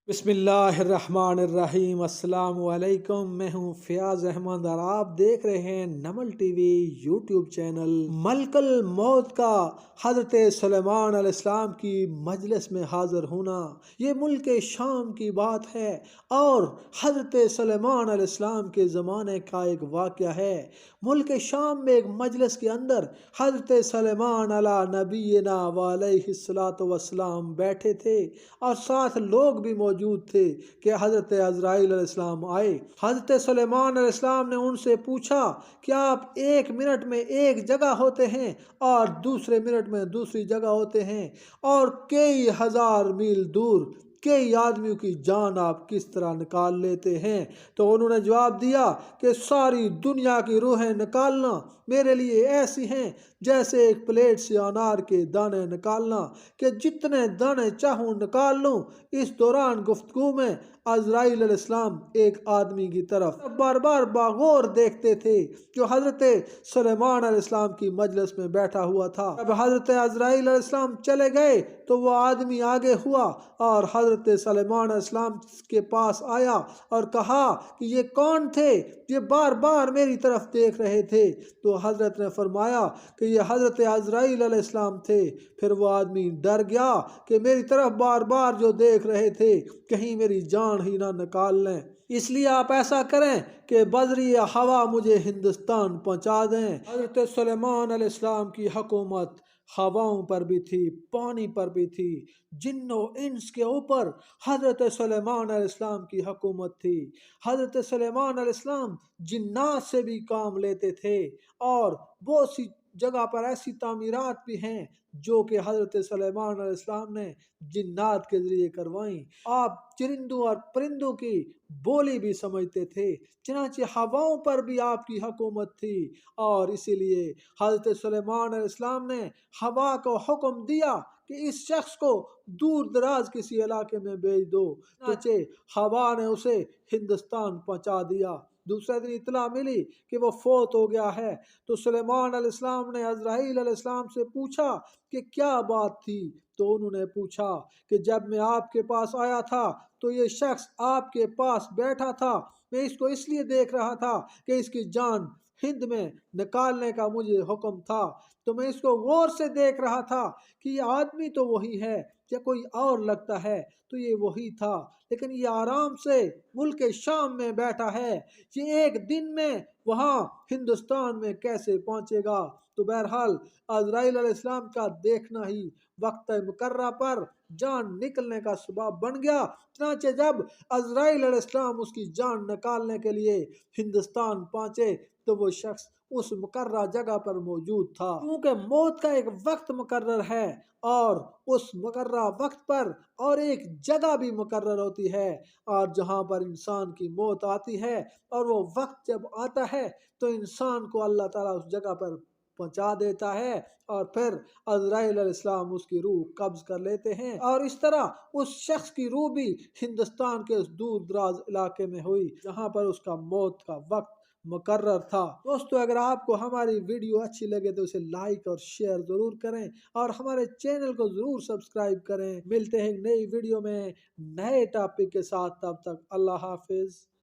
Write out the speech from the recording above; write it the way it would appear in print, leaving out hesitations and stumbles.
बिस्मिल्लाह अर्रहमान अर्रहीम। अस्सलाम वालेकुम। मैं हूँ फयाज अहमद और आप देख रहे हैं नमल टीवी यूट्यूब चैनल। मलकल मौत का हजरत सुलेमान अलैहिस्सलाम की मजलिस में हाजिर होना ये मुल्क शाम की बात है और हजरत सुलेमान अलैहिस्सलाम के ज़माने का एक वाक़या है। मुल्क शाम में एक मजलिस के अंदर हजरत सुलेमान अला नबीना व अलैहिस्सलातु वस्सलाम बैठे थे और साथ लोग भी मौजूद थे कि हज़रत अज़राइल अलैहिस्सलाम आए। हज़रत सुलेमान अलैहिस्सलाम ने उनसे पूछा कि आप एक मिनट में एक जगह होते हैं और दूसरे मिनट में दूसरी जगह होते हैं और कई हजार मील दूर कई आदमियों की जान आप किस तरह निकाल लेते हैं। तो उन्होंने जवाब दिया कि सारी दुनिया की रूहें निकालना मेरे लिए ऐसी हैं जैसे एक प्लेट से अनार के दाने निकालना, कि जितने दाने चाहूँ निकाल लूँ। इस दौरान गुफ्तगू में अज़राइल अलैहिस्सलाम एक आदमी की तरफ बार बार बागौर देखते थे जो हज़रत सुलेमान अलैहिस्सलाम की मजलिस में बैठा हुआ था। जब हज़रत अज़राइल अलैहिस्सलाम चले गए तो वो आदमी आगे हुआ और हज़रत सुलेमान अलैहिस्सलाम के पास आया और कहा कि ये कौन थे, ये बार बार मेरी तरफ देख रहे थे। तो हज़रत ने फरमाया कि ये हज़रत अज़राइल अलैहिस्सलाम थे। फिर वो आदमी डर गया कि मेरी तरफ बार बार जो देख रहे थे कहीं मेरी जान ही ना निकाल लें, इसलिए आप ऐसा करें कि बजरी हवा मुझे हिंदुस्तान पहुंचा दें। हज़रत सुलेमान अलैहिस्सलाम की हुकूमत हवाओं पर भी थी, पानी पर भी थी, जिन्नो इंस के ऊपर हज़रत सुलेमान अलैहिस्सलाम की हुकूमत थी। हज़रत सुलेमान अलैहिस्सलाम जिन्नात से भी काम लेते थे और बहुत सी जगह पर ऐसी तामीरात भी हैं जो कि हज़रत सुलेमान अलैहिस्सलाम ने जिन्नात के ज़रिए करवाई। आप चरिंदों और परिंदों की बोली भी समझते थे, चनाचे हवाओं पर भी आपकी हुकूमत थी और इसीलिए हज़रत सुलेमान अलैहिस्सलाम ने हवा को हुक्म दिया कि इस शख्स को दूर दराज किसी इलाके में भेज दो। चनाचे हवा ने उसे हिंदुस्तान पहुंचा दिया। दूसरे दिन इतला मिली कि वो फोत हो गया है। तो सुलेमान अलैहिस्सलाम ने अज़राइल अलैहिस्सलाम से पूछा कि क्या बात थी। तो उन्होंने पूछा कि जब मैं आपके पास आया था तो ये शख्स आपके पास बैठा था, मैं इसको इसलिए देख रहा था कि इसकी जान हिंद में निकालने का मुझे हुक्म था। तो मैं इसको गौर से देख रहा था कि ये आदमी तो वही है या कोई और लगता है। तो ये वही था, लेकिन ये आराम से मुल्क शाम में बैठा है, ये एक दिन में वहाँ हिंदुस्तान में कैसे पहुँचेगा। तो बहरहाल अज़राइल अलैहिस्सलाम का देखना ही वक्त मुकर्रा पर जान निकलने का सबब बन गया। चनाचे जब अज़राइल अलैहिस्सलाम उसकी जान निकालने के लिए हिंदुस्तान पहुंचे तो वो शख्स उस मुकर्रा जगह पर मौजूद था। क्योंकि मौत का एक वक्त मुकर्रर है और उस मुकर्रा वक्त पर और एक जगह भी मुकर्रर होती है, और जहाँ पर इंसान की मौत आती है और वो वक्त जब आता है तो इंसान को अल्लाह ताला उस जगह पर पहुंचा देता है और फिर अज़राइल अलैहिस्सलाम उसकी रूह कब्ज कर लेते हैं और इस तरह उस शख्स की रूह भी हिंदुस्तान के उस दूर दराज इलाके में हुई जहाँ पर उसका मौत का वक्त मुकर्रर था। दोस्तों, अगर आपको हमारी वीडियो अच्छी लगे तो इसे लाइक और शेयर ज़रूर करें और हमारे चैनल को ज़रूर सब्सक्राइब करें। मिलते हैं नई वीडियो में नए टॉपिक के साथ, तब तक अल्लाह हाफिज़।